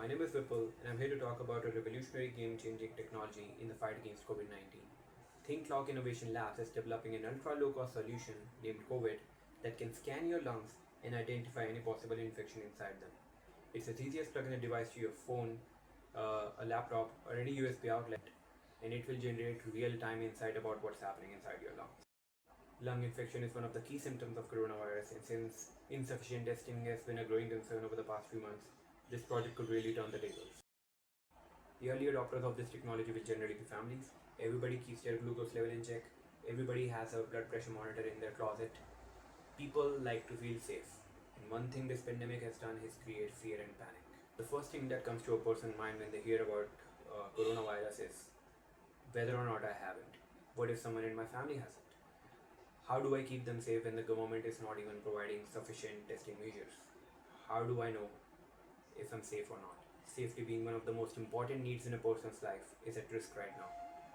My name is Vipul, and I'm here to talk about a revolutionary game changing technology in the fight against COVID 19. ThinkLock Innovation Labs is developing an ultra low cost solution named COVID that can scan your lungs and identify any possible infection inside them. It's as easy as plugging a device to your phone, a laptop, or any USB outlet, and it will generate real time insight about what's happening inside your lungs. Lung infection is one of the key symptoms of coronavirus, and since insufficient testing has been a growing concern over the past few months, this project could really turn the tables. The early adopters of this technology will generally be families. Everybody keeps their glucose level in check. Everybody has a blood pressure monitor in their closet. People like to feel safe. And one thing this pandemic has done is create fear and panic. The first thing that comes to a person's mind when they hear about coronavirus is whether or not I have it. What if someone in my family has it? How do I keep them safe when the government is not even providing sufficient testing measures? How do I know if I'm safe or not? Safety being one of the most important needs in a person's life is at risk right now.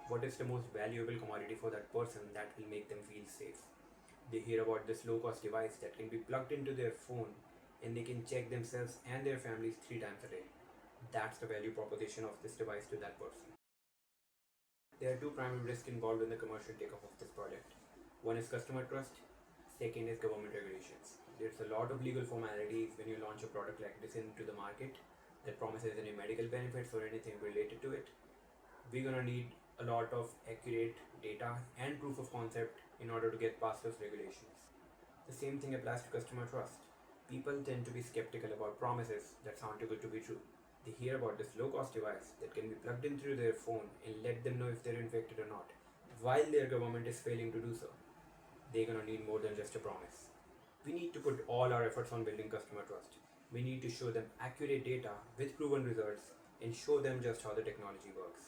What is the most valuable commodity for that person that will make them feel safe? They hear about this low cost device that can be plugged into their phone and they can check themselves and their families 3 times a day. That's the value proposition of this device to that person. There are two primary risks involved in the commercial takeoff of this project. One is customer trust, second is government regulations. There's a lot of legal formalities when you launch a product like this into the market that promises any medical benefits or anything related to it. We're gonna need a lot of accurate data and proof of concept in order to get past those regulations. The same thing applies to customer trust. People tend to be skeptical about promises that sound too good to be true. They hear about this low cost device that can be plugged in through their phone and let them know if they're infected or not, while their government is failing to do so. They're gonna need more than just a promise. We need to put all our efforts on building customer trust. We need to show them accurate data with proven results and show them just how the technology works.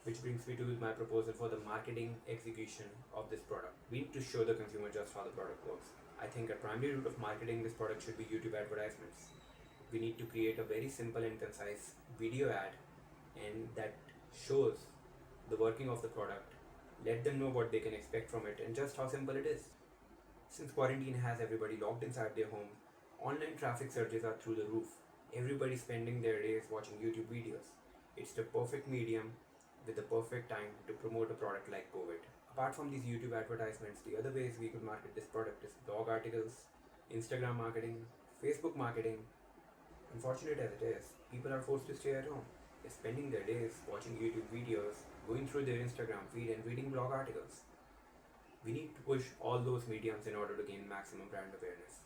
Which brings me to my proposal for the marketing execution of this product. We need to show the consumer just how the product works. I think a primary route of marketing this product should be YouTube advertisements. We need to create a very simple and concise video ad and that shows the working of the product, let them know what they can expect from it and just how simple it is. Since quarantine has everybody locked inside their home, online traffic surges are through the roof. Everybody's spending their days watching YouTube videos. It's the perfect medium with the perfect time to promote a product like COVID. Apart from these YouTube advertisements, the other ways we could market this product is blog articles, Instagram marketing, Facebook marketing. Unfortunate as it is, people are forced to stay at home. They're spending their days watching YouTube videos, going through their Instagram feed and reading blog articles. We need to push all those mediums in order to gain maximum brand awareness.